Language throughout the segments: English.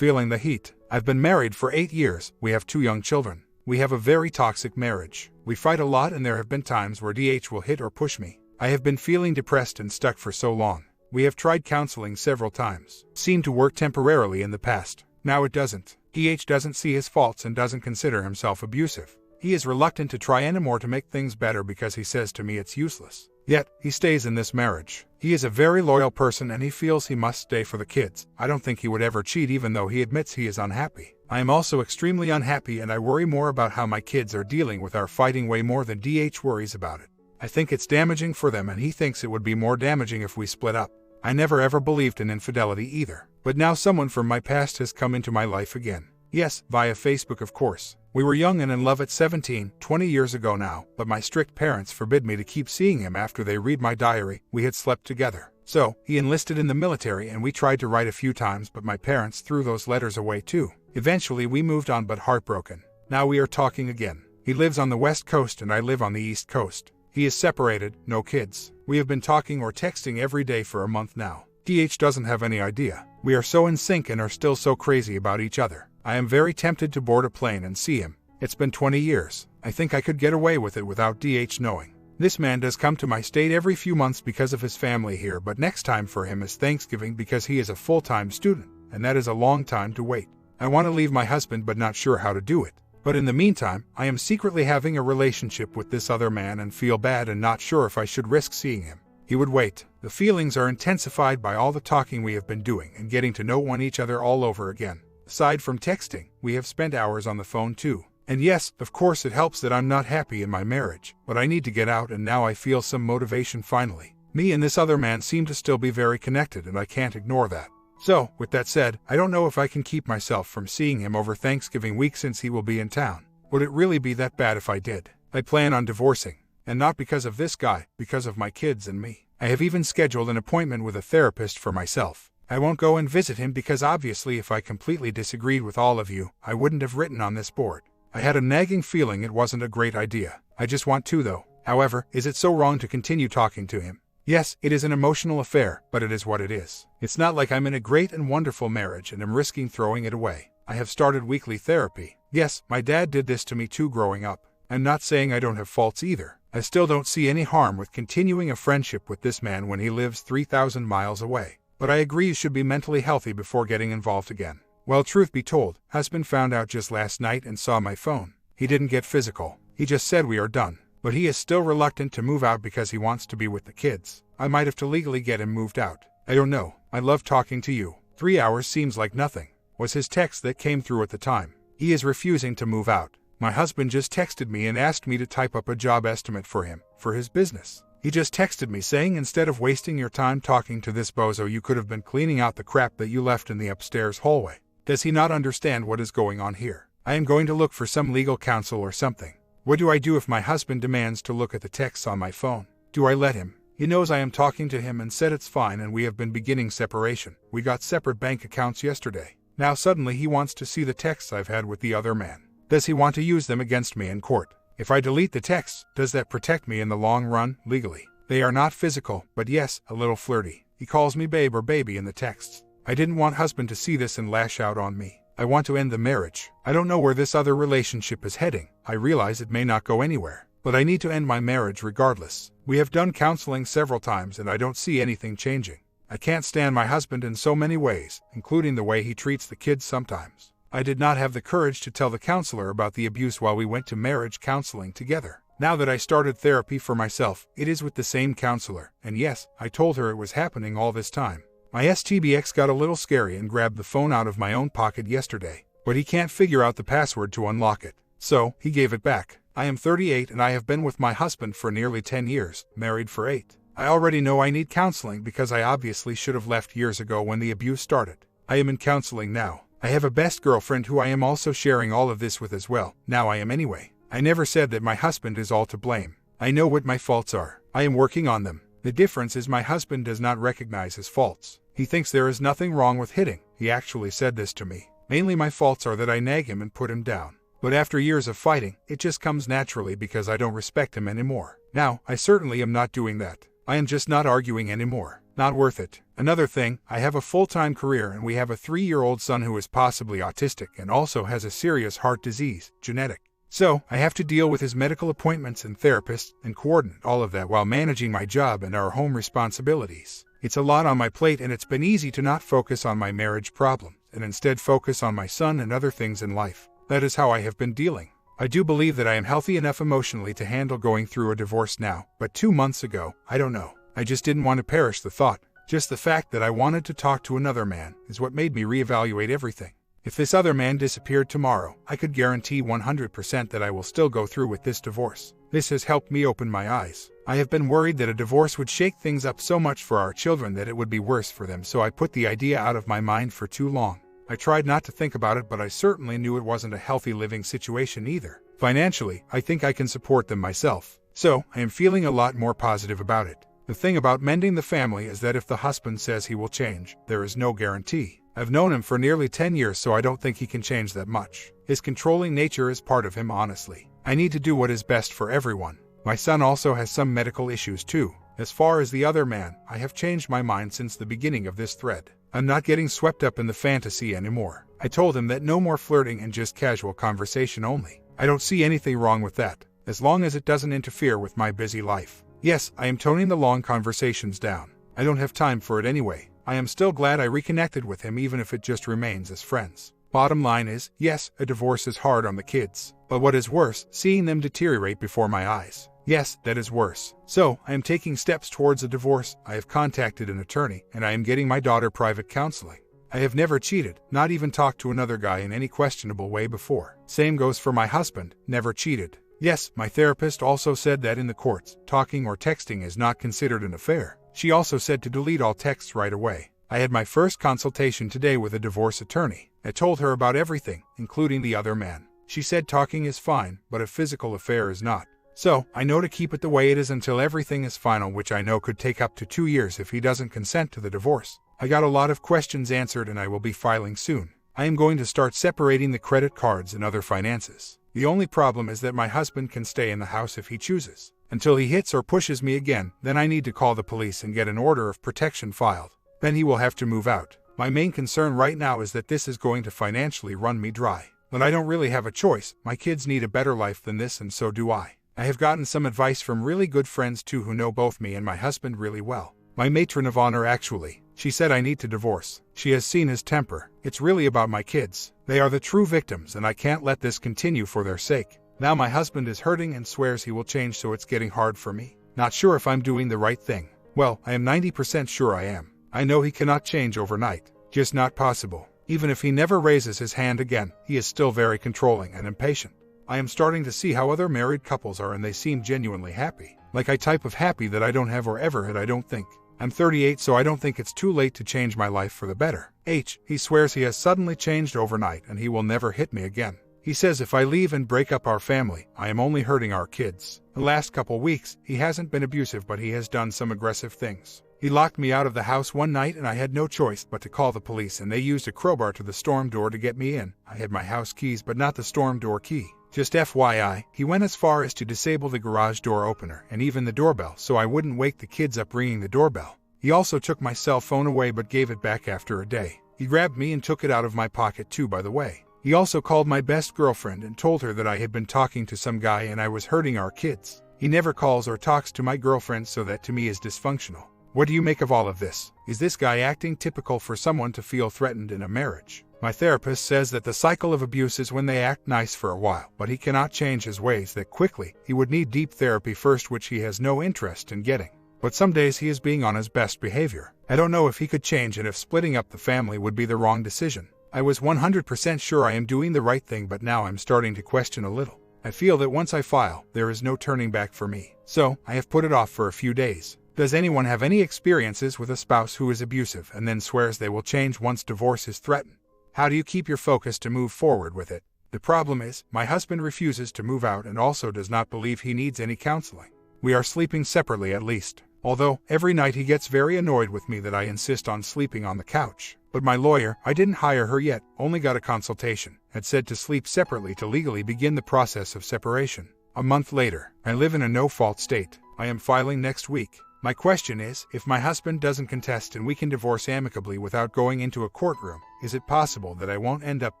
Feeling the heat. I've been married for 8 years, we have 2 young children. We have a very toxic marriage. We fight a lot and there have been times where DH will hit or push me. I have been feeling depressed and stuck for so long. We have tried counseling several times. Seemed to work temporarily in the past. Now it doesn't. DH doesn't see his faults and doesn't consider himself abusive. He is reluctant to try anymore to make things better because he says to me it's useless. Yet, he stays in this marriage. He is a very loyal person and he feels he must stay for the kids. I don't think he would ever cheat even though he admits he is unhappy. I am also extremely unhappy and I worry more about how my kids are dealing with our fighting way more than DH worries about it. I think it's damaging for them and he thinks it would be more damaging if we split up. I never ever believed in infidelity either. But now someone from my past has come into my life again. Yes, via Facebook of course. We were young and in love at 17, 20 years ago now, but my strict parents forbid me to keep seeing him after they read my diary. We had slept together. So, he enlisted in the military and we tried to write a few times but my parents threw those letters away too. Eventually we moved on but heartbroken. Now we are talking again. He lives on the West Coast and I live on the East Coast. He is separated, no kids. We have been talking or texting every day for a month now. DH doesn't have any idea. We are so in sync and are still so crazy about each other. I am very tempted to board a plane and see him. It's been 20 years. I think I could get away with it without DH knowing. This man does come to my state every few months because of his family here, but next time for him is Thanksgiving because he is a full-time student, and that is a long time to wait. I want to leave my husband but not sure how to do it. But in the meantime, I am secretly having a relationship with this other man and feel bad and not sure if I should risk seeing him. He would wait. The feelings are intensified by all the talking we have been doing and getting to know each other all over again. Aside from texting, we have spent hours on the phone too. And yes, of course it helps that I'm not happy in my marriage, but I need to get out and now I feel some motivation finally. Me and this other man seem to still be very connected and I can't ignore that. So, with that said, I don't know if I can keep myself from seeing him over Thanksgiving week since he will be in town. Would it really be that bad if I did? I plan on divorcing. And not because of this guy, because of my kids and me. I have even scheduled an appointment with a therapist for myself. I won't go and visit him because obviously if I completely disagreed with all of you, I wouldn't have written on this board. I had a nagging feeling it wasn't a great idea. I just want to though. However, is it so wrong to continue talking to him? Yes, it is an emotional affair, but it is what it is. It's not like I'm in a great and wonderful marriage and am risking throwing it away. I have started weekly therapy. Yes, my dad did this to me too growing up. I'm not saying I don't have faults either. I still don't see any harm with continuing a friendship with this man when he lives 3,000 miles away. But I agree you should be mentally healthy before getting involved again. Well, truth be told, husband found out just last night and saw my phone. He didn't get physical. He just said we are done. But he is still reluctant to move out because he wants to be with the kids. I might have to legally get him moved out. I don't know. I love talking to you. 3 hours seems like nothing. Was his text that came through at the time. He is refusing to move out. My husband just texted me and asked me to type up a job estimate for him, for his business. He just texted me saying instead of wasting your time talking to this bozo you could have been cleaning out the crap that you left in the upstairs hallway. Does he not understand what is going on here? I am going to look for some legal counsel or something. What do I do if my husband demands to look at the texts on my phone? Do I let him? He knows I am talking to him and said it's fine and we have been beginning separation. We got separate bank accounts yesterday. Now suddenly he wants to see the texts I've had with the other man. Does he want to use them against me in court? If I delete the texts, does that protect me in the long run, legally? They are not physical, but yes, a little flirty. He calls me babe or baby in the texts. I didn't want husband to see this and lash out on me. I want to end the marriage. I don't know where this other relationship is heading. I realize it may not go anywhere. But I need to end my marriage regardless. We have done counseling several times and I don't see anything changing. I can't stand my husband in so many ways, including the way he treats the kids sometimes. I did not have the courage to tell the counselor about the abuse while we went to marriage counseling together. Now that I started therapy for myself, it is with the same counselor, and yes, I told her it was happening all this time. My STBX got a little scary and grabbed the phone out of my own pocket yesterday, but he can't figure out the password to unlock it. So, he gave it back. I am 38 and I have been with my husband for nearly 10 years, married for 8. I already know I need counseling because I obviously should have left years ago when the abuse started. I am in counseling now. I have a best girlfriend who I am also sharing all of this with as well. Now I am anyway. I never said that my husband is all to blame. I know what my faults are. I am working on them. The difference is my husband does not recognize his faults. He thinks there is nothing wrong with hitting. He actually said this to me. Mainly my faults are that I nag him and put him down. But after years of fighting, it just comes naturally because I don't respect him anymore. Now, I certainly am not doing that. I am just not arguing anymore. Not worth it. Another thing, I have a full-time career and we have a 3-year-old son who is possibly autistic and also has a serious heart disease, genetic. So, I have to deal with his medical appointments and therapists and coordinate all of that while managing my job and our home responsibilities. It's a lot on my plate and it's been easy to not focus on my marriage problem and instead focus on my son and other things in life. That is how I have been dealing. I do believe that I am healthy enough emotionally to handle going through a divorce now, but 2 months ago, I don't know. I just didn't want to perish the thought. Just the fact that I wanted to talk to another man is what made me reevaluate everything. If this other man disappeared tomorrow, I could guarantee 100% that I will still go through with this divorce. This has helped me open my eyes. I have been worried that a divorce would shake things up so much for our children that it would be worse for them, so I put the idea out of my mind for too long. I tried not to think about it, but I certainly knew it wasn't a healthy living situation either. Financially, I think I can support them myself. So, I am feeling a lot more positive about it. The thing about mending the family is that if the husband says he will change, there is no guarantee. I've known him for nearly 10 years, so I don't think he can change that much. His controlling nature is part of him, honestly. I need to do what is best for everyone. My son also has some medical issues too. As far as the other man, I have changed my mind since the beginning of this thread. I'm not getting swept up in the fantasy anymore. I told him that no more flirting and just casual conversation only. I don't see anything wrong with that, as long as it doesn't interfere with my busy life. Yes, I am toning the long conversations down. I don't have time for it anyway. I am still glad I reconnected with him, even if it just remains as friends. Bottom line is, yes, a divorce is hard on the kids. But what is worse, seeing them deteriorate before my eyes. Yes, that is worse. So, I am taking steps towards a divorce. I have contacted an attorney, and I am getting my daughter private counseling. I have never cheated, not even talked to another guy in any questionable way before. Same goes for my husband, never cheated. Yes, my therapist also said that in the courts, talking or texting is not considered an affair. She also said to delete all texts right away. I had my first consultation today with a divorce attorney. I told her about everything, including the other man. She said talking is fine, but a physical affair is not. So, I know to keep it the way it is until everything is final, which I know could take up to 2 years if he doesn't consent to the divorce. I got a lot of questions answered and I will be filing soon. I am going to start separating the credit cards and other finances. The only problem is that my husband can stay in the house if he chooses. Until he hits or pushes me again, then I need to call the police and get an order of protection filed. Then he will have to move out. My main concern right now is that this is going to financially run me dry. But I don't really have a choice. My kids need a better life than this, and so do I. I have gotten some advice from really good friends too who know both me and my husband really well. My matron of honor actually. She said I need to divorce. She has seen his temper. It's really about my kids. They are the true victims and I can't let this continue for their sake. Now my husband is hurting and swears he will change, so it's getting hard for me. Not sure if I'm doing the right thing. Well, I am 90% sure I am. I know he cannot change overnight. Just not possible. Even if he never raises his hand again, he is still very controlling and impatient. I am starting to see how other married couples are and they seem genuinely happy. Like a type of happy that I don't have or ever had, I don't think. I'm 38, so I don't think it's too late to change my life for the better. He swears he has suddenly changed overnight and he will never hit me again. He says if I leave and break up our family, I am only hurting our kids. The last couple weeks, he hasn't been abusive, but he has done some aggressive things. He locked me out of the house one night and I had no choice but to call the police, and they used a crowbar to the storm door to get me in. I had my house keys but not the storm door key. Just FYI, he went as far as to disable the garage door opener and even the doorbell so I wouldn't wake the kids up ringing the doorbell. He also took my cell phone away but gave it back after a day. He grabbed me and took it out of my pocket too, by the way. He also called my best girlfriend and told her that I had been talking to some guy and I was hurting our kids. He never calls or talks to my girlfriend, so that to me is dysfunctional. What do you make of all of this? Is this guy acting typical for someone to feel threatened in a marriage? My therapist says that the cycle of abuse is when they act nice for a while, but he cannot change his ways that quickly. He would need deep therapy first, which he has no interest in getting. But some days he is being on his best behavior. I don't know if he could change and if splitting up the family would be the wrong decision. I was 100% sure I am doing the right thing, but now I'm starting to question a little. I feel that once I file, there is no turning back for me. So, I have put it off for a few days. Does anyone have any experiences with a spouse who is abusive and then swears they will change once divorce is threatened? How do you keep your focus to move forward with it? The problem is, my husband refuses to move out and also does not believe he needs any counseling. We are sleeping separately at least. Although, every night he gets very annoyed with me that I insist on sleeping on the couch. But my lawyer, I didn't hire her yet, only got a consultation, had said to sleep separately to legally begin the process of separation. A month later, I live in a no-fault state. I am filing next week. My question is, if my husband doesn't contest and we can divorce amicably without going into a courtroom, is it possible that I won't end up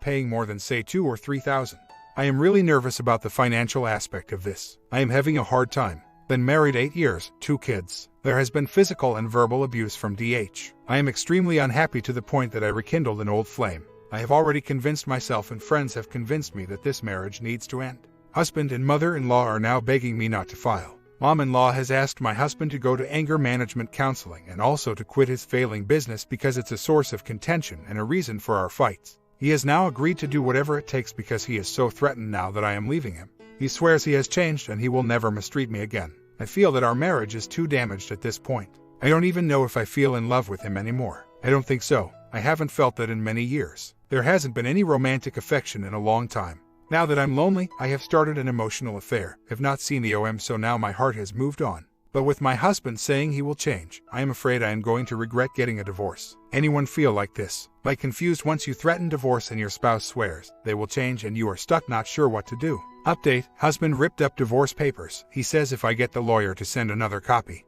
paying more than say $2,000 or $3,000? I am really nervous about the financial aspect of this. I am having a hard time. Been married 8 years, 2 kids. There has been physical and verbal abuse from DH. I am extremely unhappy to the point that I rekindled an old flame. I have already convinced myself and friends have convinced me that this marriage needs to end. Husband and mother-in-law are now begging me not to file. Mom-in-law has asked my husband to go to anger management counseling and also to quit his failing business because it's a source of contention and a reason for our fights. He has now agreed to do whatever it takes because he is so threatened now that I am leaving him. He swears he has changed and he will never mistreat me again. I feel that our marriage is too damaged at this point. I don't even know if I feel in love with him anymore. I don't think so. I haven't felt that in many years. There hasn't been any romantic affection in a long time. Now that I'm lonely, I have started an emotional affair. Have not seen the OM, so now my heart has moved on. But with my husband saying he will change, I am afraid I am going to regret getting a divorce. Anyone feel like this? Like confused once you threaten divorce and your spouse swears they will change and you are stuck not sure what to do. Update: husband ripped up divorce papers. He says if I get the lawyer to send another copy,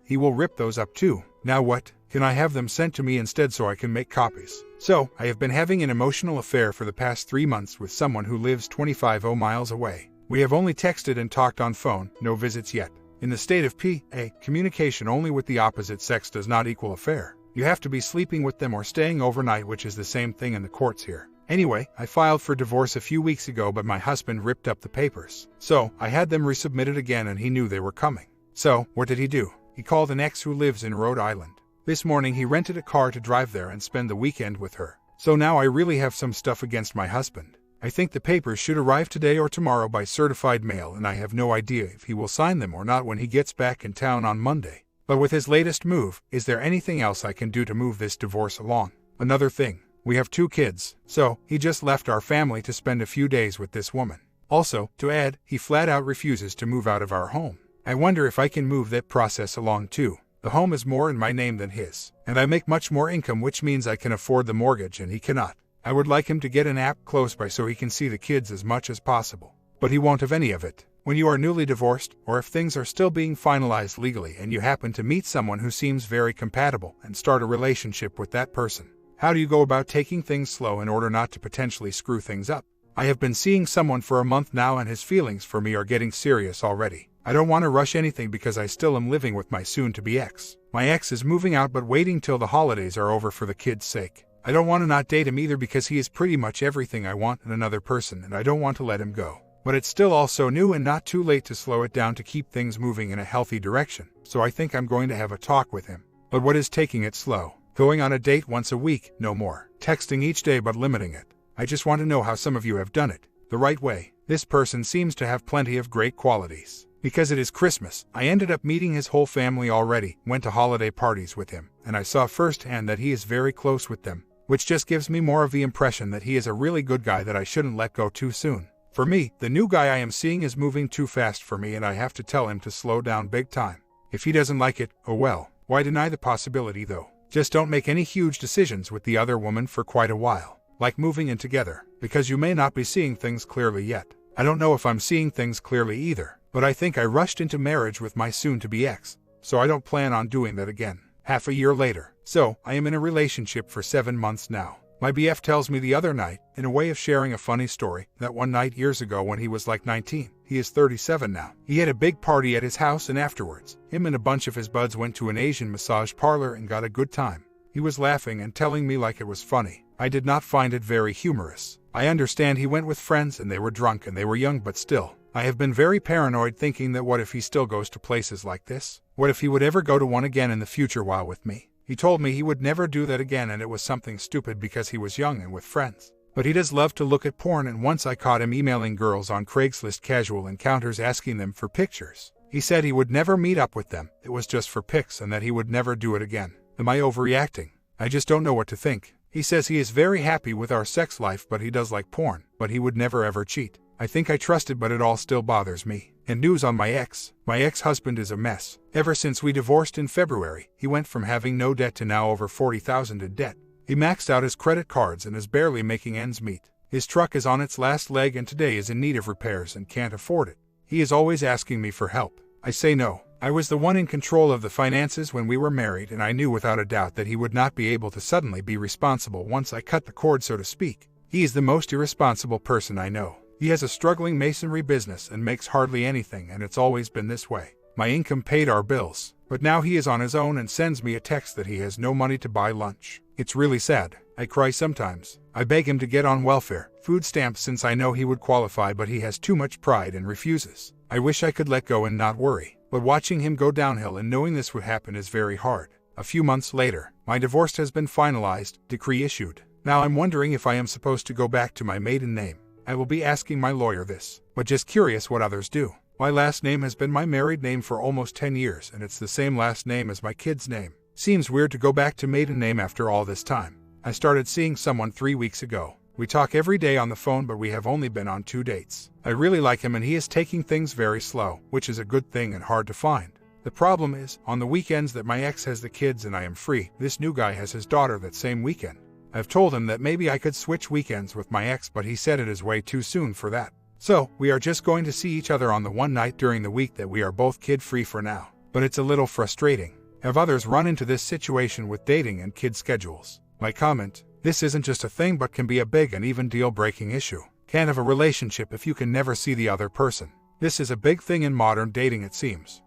he will rip those up too. Now what? Can I have them sent to me instead so I can make copies? So, I have been having an emotional affair for the past 3 months with someone who lives 25 miles away. We have only texted and talked on phone, no visits yet. In the state of PA, communication only with the opposite sex does not equal affair. You have to be sleeping with them or staying overnight, which is the same thing in the courts here. Anyway, I filed for divorce a few weeks ago, but my husband ripped up the papers. So, I had them resubmitted again and he knew they were coming. So, what did he do? He called an ex who lives in Rhode Island. This morning he rented a car to drive there and spend the weekend with her. So now I really have some stuff against my husband. I think the papers should arrive today or tomorrow by certified mail, and I have no idea if he will sign them or not when he gets back in town on Monday. But with his latest move, is there anything else I can do to move this divorce along? Another thing, we have 2 kids, so he just left our family to spend a few days with this woman. Also, to add, he flat out refuses to move out of our home. I wonder if I can move that process along too. The home is more in my name than his, and I make much more income, which means I can afford the mortgage and he cannot. I would like him to get an app close by so he can see the kids as much as possible. But he won't have any of it. When you are newly divorced, or if things are still being finalized legally and you happen to meet someone who seems very compatible and start a relationship with that person, how do you go about taking things slow in order not to potentially screw things up? I have been seeing someone for a month now and his feelings for me are getting serious already. I don't want to rush anything because I still am living with my soon-to-be ex. My ex is moving out but waiting till the holidays are over for the kids' sake. I don't want to not date him either because he is pretty much everything I want in another person and I don't want to let him go. But it's still also new and not too late to slow it down to keep things moving in a healthy direction, so I think I'm going to have a talk with him. But what is taking it slow? Going on a date once a week, no more. Texting each day but limiting it. I just want to know how some of you have done it the right way. This person seems to have plenty of great qualities. Because it is Christmas, I ended up meeting his whole family already, went to holiday parties with him, and I saw firsthand that he is very close with them, which just gives me more of the impression that he is a really good guy that I shouldn't let go too soon. For me, the new guy I am seeing is moving too fast for me and I have to tell him to slow down big time. If he doesn't like it, oh well, why deny the possibility though? Just don't make any huge decisions with the other woman for quite a while, like moving in together, because you may not be seeing things clearly yet. I don't know if I'm seeing things clearly either. But I think I rushed into marriage with my soon-to-be ex, so I don't plan on doing that again. Half a year later. So, I am in a relationship for 7 months now. My BF tells me the other night, in a way of sharing a funny story, that one night years ago when he was like 19, he is 37 now, he had a big party at his house and afterwards, him and a bunch of his buds went to an Asian massage parlor and got a good time. He was laughing and telling me like it was funny. I did not find it very humorous. I understand he went with friends and they were drunk and they were young, but still. I have been very paranoid thinking that what if he still goes to places like this? What if he would ever go to one again in the future while with me? He told me he would never do that again and it was something stupid because he was young and with friends. But he does love to look at porn and once I caught him emailing girls on Craigslist casual encounters asking them for pictures. He said he would never meet up with them, it was just for pics and that he would never do it again. Am I overreacting? I just don't know what to think. He says he is very happy with our sex life but he does like porn, but he would never ever cheat. I think I trusted but it all still bothers me. And news on my ex. My ex-husband is a mess. Ever since we divorced in February, he went from having no debt to now over $40,000 in debt. He maxed out his credit cards and is barely making ends meet. His truck is on its last leg and today is in need of repairs and can't afford it. He is always asking me for help. I say no. I was the one in control of the finances when we were married, and I knew without a doubt that he would not be able to suddenly be responsible once I cut the cord, so to speak. He is the most irresponsible person I know. He has a struggling masonry business and makes hardly anything, and it's always been this way. My income paid our bills, but now he is on his own and sends me a text that he has no money to buy lunch. It's really sad. I cry sometimes. I beg him to get on welfare, food stamps, since I know he would qualify, but he has too much pride and refuses. I wish I could let go and not worry, but watching him go downhill and knowing this would happen is very hard. A few months later, my divorce has been finalized, decree issued. Now I'm wondering if I am supposed to go back to my maiden name. I will be asking my lawyer this, but just curious what others do. My last name has been my married name for almost 10 years, and it's the same last name as my kid's name. Seems weird to go back to maiden name after all this time. I started seeing someone 3 weeks ago. We talk every day on the phone, but we have only been on 2 dates. I really like him, and he is taking things very slow, which is a good thing and hard to find. The problem is, on the weekends that my ex has the kids and I am free, this new guy has his daughter that same weekend. I've told him that maybe I could switch weekends with my ex, but he said it is way too soon for that. So, we are just going to see each other on the one night during the week that we are both kid-free for now. But it's a little frustrating. Have others run into this situation with dating and kid schedules? My comment: this isn't just a thing but can be a big and even deal-breaking issue. Can't have a relationship if you can never see the other person. This is a big thing in modern dating, it seems.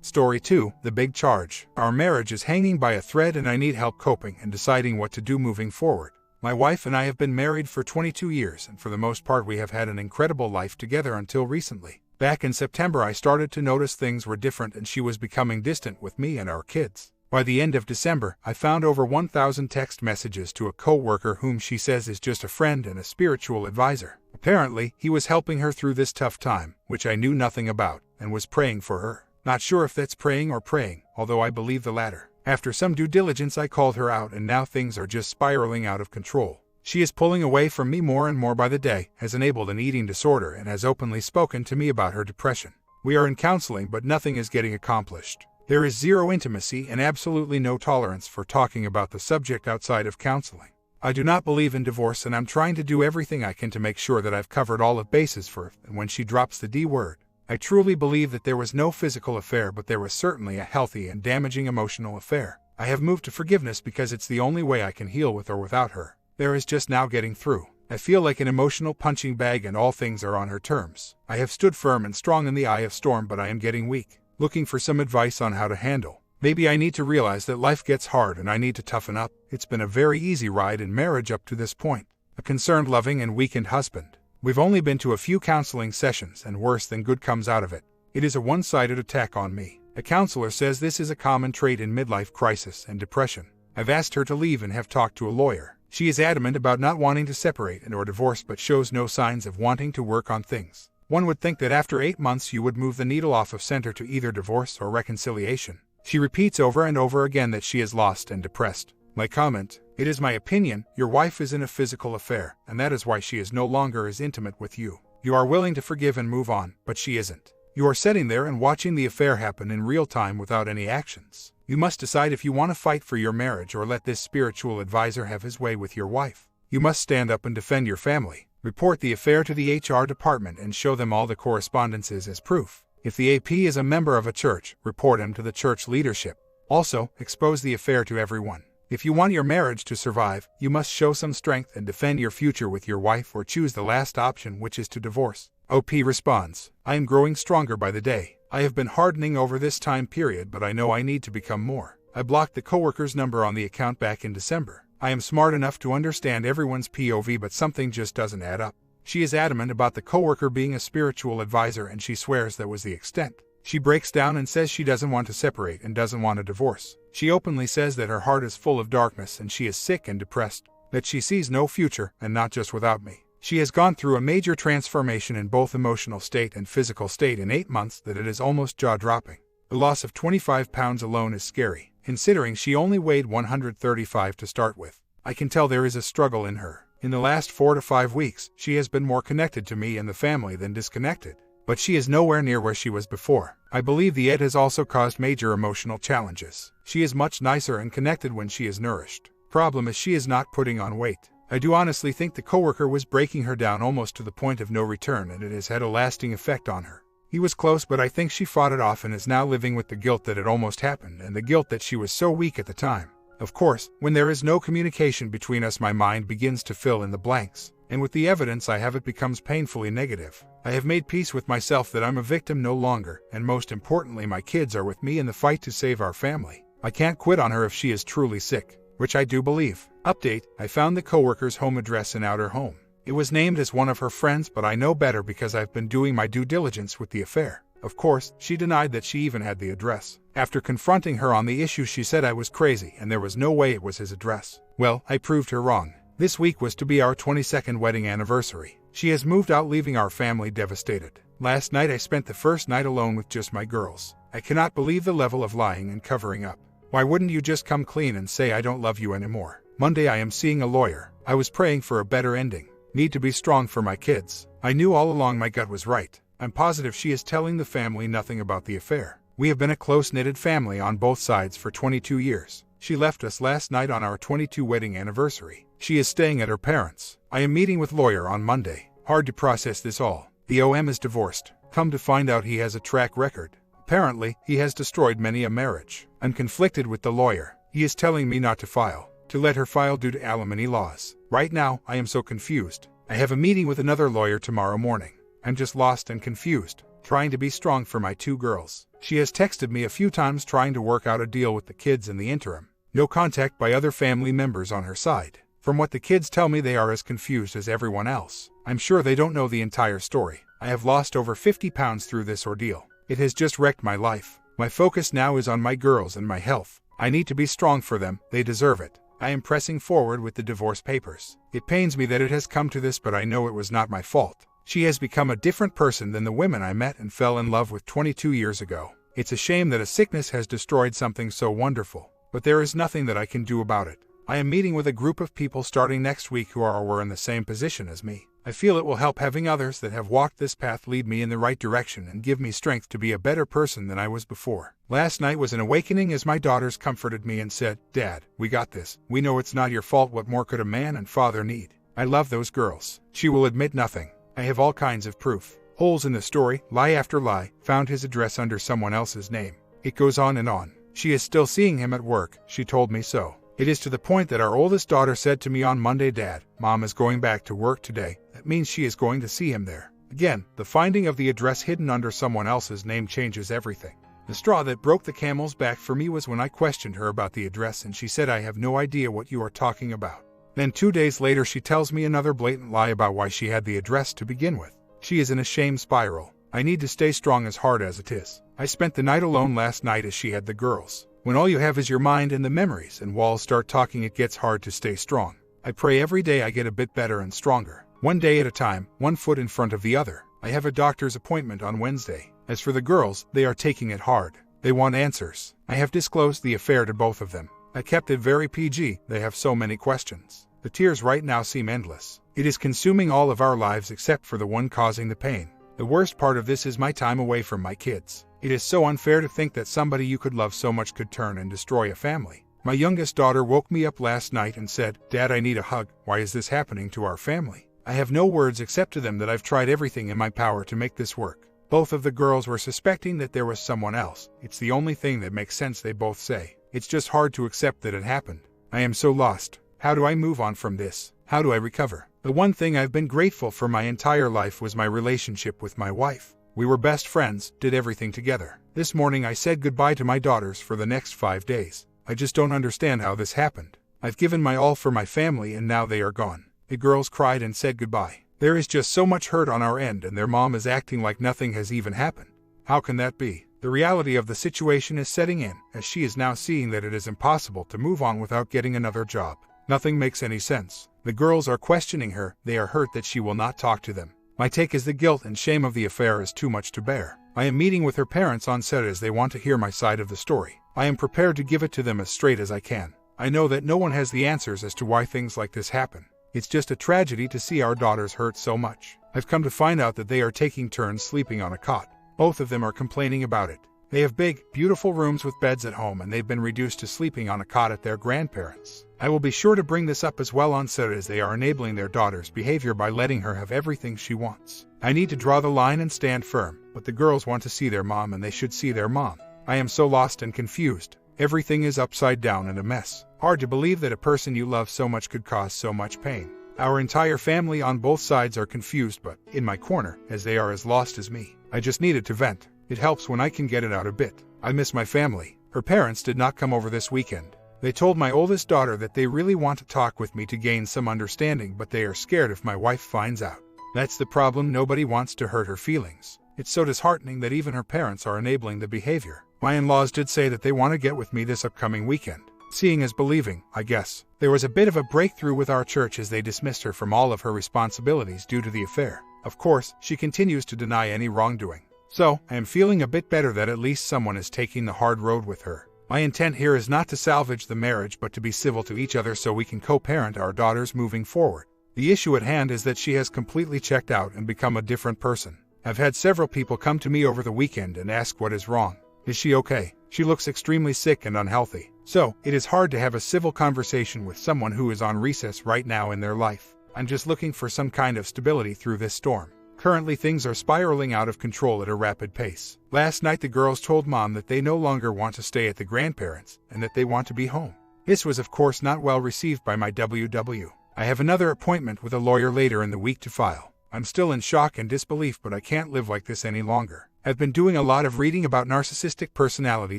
Story 2, the big charge. Our marriage is hanging by a thread and I need help coping and deciding what to do moving forward. My wife and I have been married for 22 years, and for the most part we have had an incredible life together until recently. Back in September I started to notice things were different and she was becoming distant with me and our kids. By the end of December, I found over 1,000 text messages to a co-worker whom she says is just a friend and a spiritual advisor. Apparently, he was helping her through this tough time, which I knew nothing about, and was praying for her. Not sure if that's praying or praying, although I believe the latter. After some due diligence I called her out, and now things are just spiraling out of control. She is pulling away from me more and more by the day, has enabled an eating disorder, and has openly spoken to me about her depression. We are in counseling, but nothing is getting accomplished. There is zero intimacy and absolutely no tolerance for talking about the subject outside of counseling. I do not believe in divorce, and I'm trying to do everything I can to make sure that I've covered all of bases for her, and when she drops the D word. I truly believe that there was no physical affair, but there was certainly a healthy and damaging emotional affair. I have moved to forgiveness because it's the only way I can heal with or without her. There is just now getting through. I feel like an emotional punching bag and all things are on her terms. I have stood firm and strong in the eye of storm, but I am getting weak. Looking for some advice on how to handle. Maybe I need to realize that life gets hard and I need to toughen up. It's been a very easy ride in marriage up to this point. A concerned, loving, and weakened husband. We've only been to a few counseling sessions, and worse than good comes out of it. It is a one-sided attack on me. A counselor says this is a common trait in midlife crisis and depression. I've asked her to leave and have talked to a lawyer. She is adamant about not wanting to separate and or divorce, but shows no signs of wanting to work on things. One would think that after 8 months you would move the needle off of center to either divorce or reconciliation. She repeats over and over again that she is lost and depressed. My comment: it is my opinion, your wife is in a physical affair, and that is why she is no longer as intimate with you. You are willing to forgive and move on, but she isn't. You are sitting there and watching the affair happen in real time without any actions. You must decide if you want to fight for your marriage or let this spiritual advisor have his way with your wife. You must stand up and defend your family. Report the affair to the HR department and show them all the correspondences as proof. If the AP is a member of a church, report him to the church leadership. Also, expose the affair to everyone. If you want your marriage to survive, you must show some strength and defend your future with your wife, or choose the last option, which is to divorce. OP responds: I am growing stronger by the day. I have been hardening over this time period, but I know I need to become more. I blocked the coworker's number on the account back in December. I am smart enough to understand everyone's POV, but something just doesn't add up. She is adamant about the coworker being a spiritual advisor, and she swears that was the extent. She breaks down and says she doesn't want to separate and doesn't want a divorce. She openly says that her heart is full of darkness and she is sick and depressed, that she sees no future, and not just without me. She has gone through a major transformation in both emotional state and physical state in 8 months that it is almost jaw-dropping. The loss of 25 pounds alone is scary, considering she only weighed 135 to start with. I can tell there is a struggle in her. In the last 4 to 5 weeks, she has been more connected to me and the family than disconnected. But she is nowhere near where she was before. I believe the ED has also caused major emotional challenges. She is much nicer and connected when she is nourished. Problem is she is not putting on weight. I do honestly think the coworker was breaking her down almost to the point of no return, and it has had a lasting effect on her. He was close, but I think she fought it off and is now living with the guilt that it almost happened and the guilt that she was so weak at the time. Of course, when there is no communication between us, my mind begins to fill in the blanks, and with the evidence I have, it becomes painfully negative. I have made peace with myself that I'm a victim no longer, and most importantly, my kids are with me in the fight to save our family. I can't quit on her if she is truly sick, which I do believe. Update: I found the coworker's home address and outer home. It was named as one of her friends, but I know better because I've been doing my due diligence with the affair. Of course, she denied that she even had the address. After confronting her on the issue, she said I was crazy and there was no way it was his address. Well, I proved her wrong. This week was to be our 22nd wedding anniversary. She has moved out, leaving our family devastated. Last night I spent the first night alone with just my girls. I cannot believe the level of lying and covering up. Why wouldn't you just come clean and say I don't love you anymore? Monday I am seeing a lawyer. I was praying for a better ending. Need to be strong for my kids. I knew all along my gut was right. I'm positive she is telling the family nothing about the affair. We have been a close-knitted family on both sides for 22 years. She left us last night on our 22 wedding anniversary. She is staying at her parents'. I am meeting with lawyer on Monday. Hard to process this all. The OM is divorced. Come to find out, he has a track record. Apparently, he has destroyed many a marriage. I'm conflicted with the lawyer. He is telling me not to file, to let her file due to alimony laws. Right now, I am so confused. I have a meeting with another lawyer tomorrow morning. I'm just lost and confused, trying to be strong for my two girls. She has texted me a few times trying to work out a deal with the kids in the interim. No contact by other family members on her side. From what the kids tell me, they are as confused as everyone else. I'm sure they don't know the entire story. I have lost over 50 pounds through this ordeal. It has just wrecked my life. My focus now is on my girls and my health. I need to be strong for them. They deserve it. I am pressing forward with the divorce papers. It pains me that it has come to this, but I know it was not my fault. She has become a different person than the women I met and fell in love with 22 years ago. It's a shame that a sickness has destroyed something so wonderful, but there is nothing that I can do about it. I am meeting with a group of people starting next week who are or were in the same position as me. I feel it will help having others that have walked this path lead me in the right direction and give me strength to be a better person than I was before. Last night was an awakening as my daughters comforted me and said, "Dad, we got this. We know it's not your fault. What more could a man and father need?" I love those girls. She will admit nothing. I have all kinds of proof. Holes in the story, lie after lie, found his address under someone else's name. It goes on and on. She is still seeing him at work. She told me so. It is to the point that our oldest daughter said to me on Monday, "Dad, Mom is going back to work today. That means she is going to see him there." Again, the finding of the address hidden under someone else's name changes everything. The straw that broke the camel's back for me was when I questioned her about the address and she said, "I have no idea what you are talking about." Then 2 days later she tells me another blatant lie about why she had the address to begin with. She is in a shame spiral. I need to stay strong as hard as it is. I spent the night alone last night as she had the girls. When all you have is your mind and the memories and walls start talking, it gets hard to stay strong. I pray every day I get a bit better and stronger. One day at a time, one foot in front of the other. I have a doctor's appointment on Wednesday. As for the girls, they are taking it hard. They want answers. I have disclosed the affair to both of them. I kept it very PG. They have so many questions. The tears right now seem endless. It is consuming all of our lives except for the one causing the pain. The worst part of this is my time away from my kids. It is so unfair to think that somebody you could love so much could turn and destroy a family. My youngest daughter woke me up last night and said, "Dad, I need a hug. Why is this happening to our family?" I have no words except to them that I've tried everything in my power to make this work. Both of the girls were suspecting that there was someone else. It's the only thing that makes sense, they both say. It's just hard to accept that it happened. I am so lost. How do I move on from this? How do I recover? The one thing I've been grateful for my entire life was my relationship with my wife. We were best friends, did everything together. This morning I said goodbye to my daughters for the next 5 days. I just don't understand how this happened. I've given my all for my family and now they are gone. The girls cried and said goodbye. There is just so much hurt on our end and their mom is acting like nothing has even happened. How can that be? The reality of the situation is setting in, as she is now seeing that it is impossible to move on without getting another job. Nothing makes any sense. The girls are questioning her. They are hurt that she will not talk to them. My take is the guilt and shame of the affair is too much to bear. I am meeting with her parents on Saturday as they want to hear my side of the story. I am prepared to give it to them as straight as I can. I know that no one has the answers as to why things like this happen. It's just a tragedy to see our daughters hurt so much. I've come to find out that they are taking turns sleeping on a cot. Both of them are complaining about it. They have big, beautiful rooms with beds at home and they've been reduced to sleeping on a cot at their grandparents'. I will be sure to bring this up as well on Saturday as they are enabling their daughter's behavior by letting her have everything she wants. I need to draw the line and stand firm. but the girls want to see their mom and they should see their mom. I am so lost and confused. Everything is upside down and a mess. Hard to believe that a person you love so much could cause so much pain. Our entire family on both sides are confused, but in my corner, as they are as lost as me. I just needed to vent. It helps when I can get it out a bit. I miss my family. Her parents did not come over this weekend. They told my oldest daughter that they really want to talk with me to gain some understanding, but they are scared if my wife finds out. That's the problem. Nobody wants to hurt her feelings. It's so disheartening that even her parents are enabling the behavior. My in-laws did say that they want to get with me this upcoming weekend. Seeing is believing, I guess. There was a bit of a breakthrough with our church as they dismissed her from all of her responsibilities due to the affair. Of course, she continues to deny any wrongdoing. So, I am feeling a bit better that at least someone is taking the hard road with her. My intent here is not to salvage the marriage but to be civil to each other so we can co-parent our daughters moving forward. The issue at hand is that she has completely checked out and become a different person. I've had several people come to me over the weekend and ask what is wrong. Is she okay? She looks extremely sick and unhealthy. So, it is hard to have a civil conversation with someone who is on recess right now in their life. I'm just looking for some kind of stability through this storm. Currently things are spiraling out of control at a rapid pace. Last night the girls told Mom that they no longer want to stay at the grandparents and that they want to be home. This was of course not well received by my WW. I have another appointment with a lawyer later in the week to file. I'm still in shock and disbelief, but I can't live like this any longer. I've been doing a lot of reading about narcissistic personality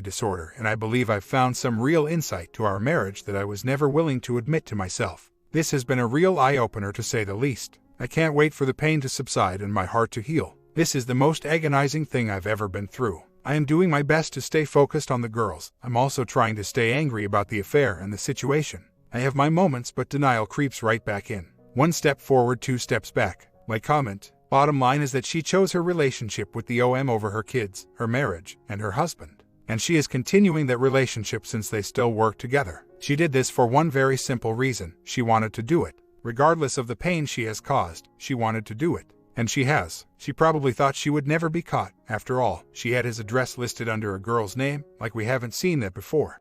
disorder, and I believe I've found some real insight to our marriage that I was never willing to admit to myself. This has been a real eye-opener to say the least. I can't wait for the pain to subside and my heart to heal. This is the most agonizing thing I've ever been through. I am doing my best to stay focused on the girls. I'm also trying to stay angry about the affair and the situation. I have my moments, but denial creeps right back in. One step forward, two steps back. My comment, bottom line, is that she chose her relationship with the OM over her kids, her marriage, and her husband. And she is continuing that relationship since they still work together. She did this for one very simple reason. She wanted to do it. Regardless of the pain she has caused, she wanted to do it. And she has. She probably thought she would never be caught. After all, she had his address listed under a girl's name, like we haven't seen that before.